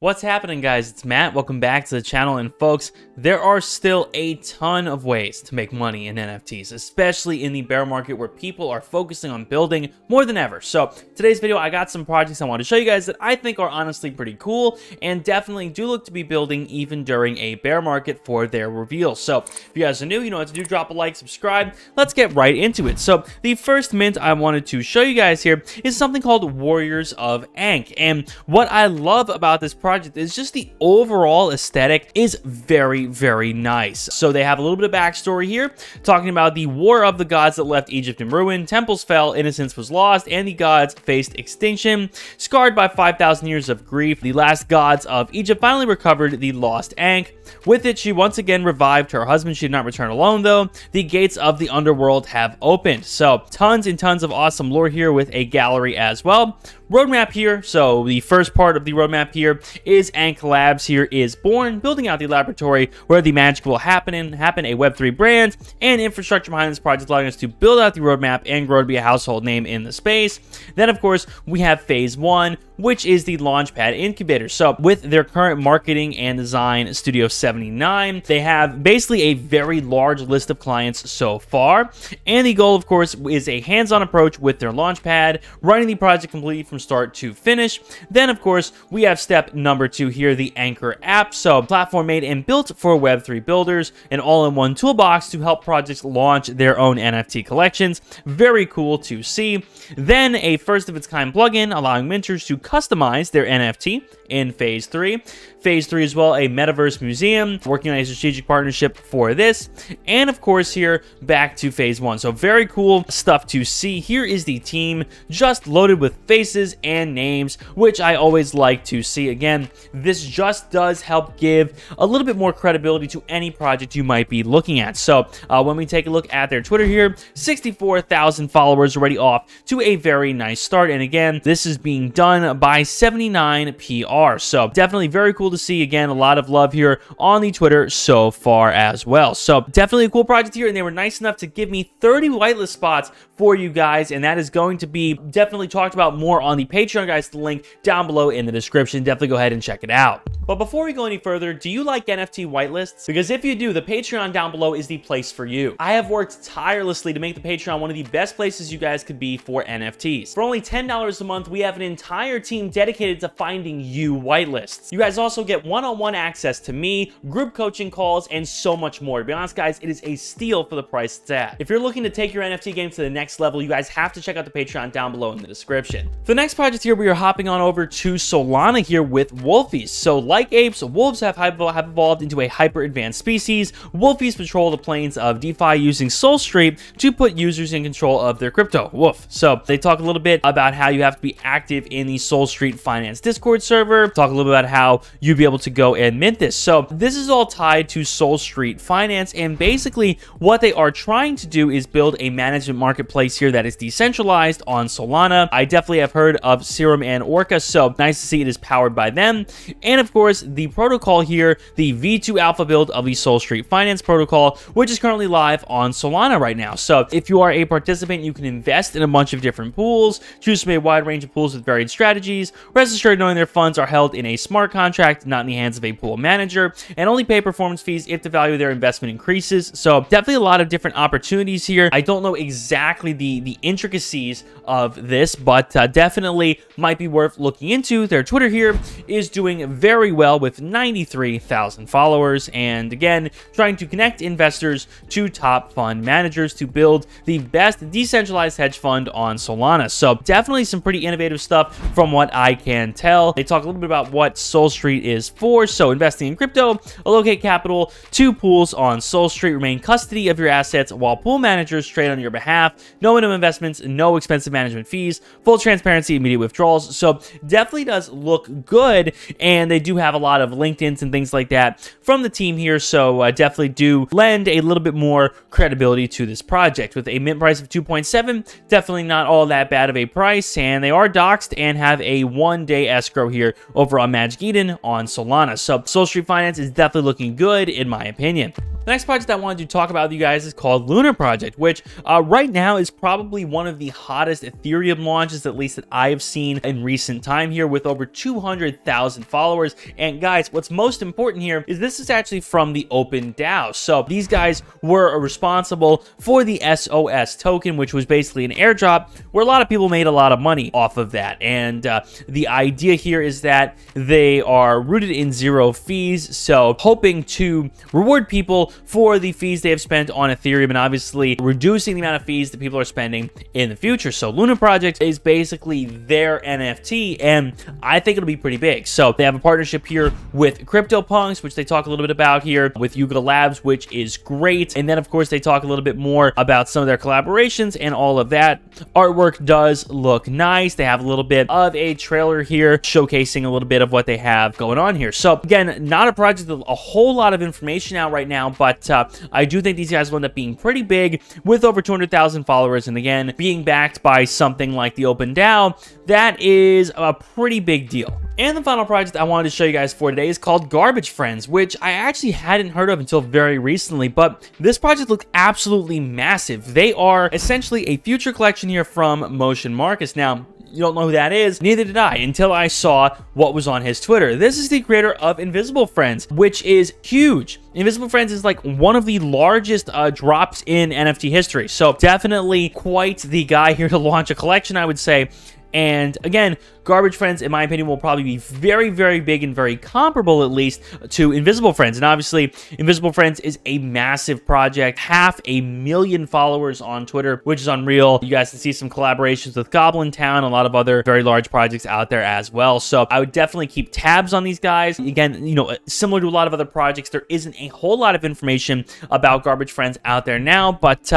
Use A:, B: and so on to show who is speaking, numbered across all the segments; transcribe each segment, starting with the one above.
A: What's happening, guys? It's Matt. Welcome back to the channel. And folks, there are still a ton of ways to make money in NFTs, especially in the bear market where people are focusing on building more than ever. So today's video, I got some projects I want to show you guys that I think are honestly pretty cool and definitely do look to be building even during a bear market for their reveals. So if you guys are new, you know what to do. Drop a like, subscribe. Let's get right into it. So the first mint I wanted to show you guys here is something called Warriors of Ankh. And what I love about this project is just the overall aesthetic is very nice. So they have a little bit of backstory here talking about the war of the gods that left Egypt in ruin. Temples fell, innocence was lost, and the gods faced extinction. Scarred by 5,000 years of grief, the last gods of Egypt finally recovered the lost Ankh. With it, she once again revived her husband. She did not return alone, though. The gates of the underworld have opened. So tons and tons of awesome lore here with a gallery as well. Roadmap here. So the first part of the roadmap here is Ankh Labs here is born, building out the laboratory where the magic will happen, a Web3 brand and infrastructure behind this project, allowing us to build out the roadmap and grow to be a household name in the space. Then, of course, we have phase one, which is the Launchpad Incubator. So with their current marketing and design Studio 79, they have basically a very large list of clients so far. And the goal, of course, is a hands-on approach with their Launchpad, running the project completely from start to finish. Then, of course, we have step number 2 here, the Anchor app. So platform made and built for Web3 builders, an all-in-one toolbox to help projects launch their own NFT collections. Very cool to see. Then a first-of-its-kind plugin allowing minters to customize their NFT in phase 3. Phase 3 as well, a metaverse museum, working on a strategic partnership for this. And of course here, back to phase 1. So very cool stuff to see. Here is the team just loaded with faces and names, which I always like to see. Again, this just does help give a little bit more credibility to any project you might be looking at. So when we take a look at their Twitter here, 64,000 followers already off to a very nice start. And again, this is being done by 79 PR. So definitely very cool to see. Again, a lot of love here on the Twitter so far as well. So definitely a cool project here, and they were nice enough to give me 30 whitelist spots for you guys, and that is going to be definitely talked about more on the Patreon, guys. The link down below in the description. Definitely go ahead and check it out. But before we go any further, do you like NFT whitelists? Because if you do, the Patreon down below is the place for you. I have worked tirelessly to make the Patreon one of the best places you guys could be for NFTs. For only $10 a month, we have an entire team dedicated to finding you whitelists. You guys also get one-on-one access to me, group coaching calls, and so much more. To be honest, guys, it is a steal for the price it's at. If you're looking to take your NFT game to the next level, you guys have to check out the Patreon down below in the description. For the next project here, we are hopping on over to Solana here with Wolfies. So like apes, wolves have evolved into a hyper-advanced species. Wolfies patrol the planes of DeFi using SoulStreet to put users in control of their crypto. Woof. So they talk a little bit about how you have to be active in the SoulStreet Finance Discord server. Talk a little bit about how you'd be able to go and mint this. So this is all tied to SoulStreet Finance, and basically what they are trying to do is build a management marketplace here that is decentralized on Solana. I definitely have heard of Serum and Orca, so nice to see it is powered by them. And of course, the protocol here, the V2 alpha build of the SoulStreet Finance protocol, which is currently live on Solana right now. So if you are a participant, you can invest in a bunch of different pools, choose from a wide range of pools with varied strategies. Rest assured knowing their funds are held in a smart contract, not in the hands of a pool manager, and only pay performance fees if the value of their investment increases. So definitely a lot of different opportunities here. I don't know exactly the intricacies of this, but definitely might be worth looking into. Their Twitter here is doing very well with 93,000 followers, and again, trying to connect investors to top fund managers to build the best decentralized hedge fund on Solana. So definitely some pretty innovative stuff from what I can tell. They talk a little bit about what SoulStreet is for. So investing in crypto, allocate capital to pools on SoulStreet, remain custody of your assets while pool managers trade on your behalf, no minimum investments, no expensive management fees, full transparency, immediate withdrawals. So definitely does look good, and they do have a lot of LinkedIns and things like that from the team here. So definitely do lend a little bit more credibility to this project. With a mint price of 2.7, definitely not all that bad of a price, and they are doxed and have a one-day escrow here over on Magic Eden on Solana. So SoulStreet Finance is definitely looking good in my opinion. The next project I wanted to talk about with you guys is called Lunar Project, which right now is probably one of the hottest Ethereum launches, at least that I have seen in recent time here, with over 200,000 followers. And guys, what's most important here is this is actually from the Open DAO. So these guys were responsible for the SOS token, which was basically an airdrop where a lot of people made a lot of money off of that. And the idea here is that they are rooted in zero fees, so hoping to reward people for the fees they have spent on Ethereum and obviously reducing the amount of fees that people are spending in the future. So Lunar Project is basically their NFT, and I think it'll be pretty big. So they have a partnership here with CryptoPunks, which they talk a little bit about here, with Yuga Labs, which is great. And then of course they talk a little bit more about some of their collaborations and all of that. Artwork does look nice. They have a little bit of a trailer here showcasing a little bit of what they have going on here. So again, not a project with a whole lot of information out right now, but I do think these guys will end up being pretty big with over 200,000 followers. And again, being backed by something like the Open DAO, that is a pretty big deal. And the final project I wanted to show you guys for today is called Garbage Friends, which I actually hadn't heard of until very recently, but this project looks absolutely massive. They are essentially a future collection here from Motion Marcus. Now, you don't know who that is, neither did I until I saw what was on his Twitter. This is the creator of Invisible Friends, which is huge. Invisible Friends is like one of the largest drops in NFT history. So definitely quite the guy here to launch a collection, I would say. And again, Garbage Friends, in my opinion, will probably be very, very big and very comparable, at least, to Invisible Friends. And obviously, Invisible Friends is a massive project, 500,000 followers on Twitter, which is unreal. You guys can see some collaborations with Goblin Town, a lot of other very large projects out there as well. So I would definitely keep tabs on these guys. Again, you know, similar to a lot of other projects, there isn't a whole lot of information about Garbage Friends out there now, but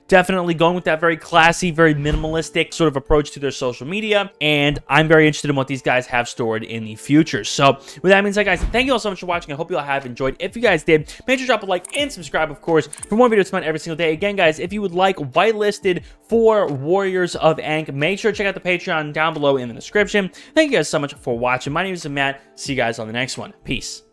A: definitely going with that very classy, very minimalistic sort of approach to their social media, and I'm very interested in what these guys have stored in the future. So with that being said, guys, thank you all so much for watching. I hope you all have enjoyed. If you guys did, make sure to drop a like and subscribe, of course, for more videos coming out every single day. Again, guys, if you would like whitelisted for Warriors of Ankh, make sure to check out the Patreon down below in the description. Thank you guys so much for watching. My name is Matt. See you guys on the next one. Peace.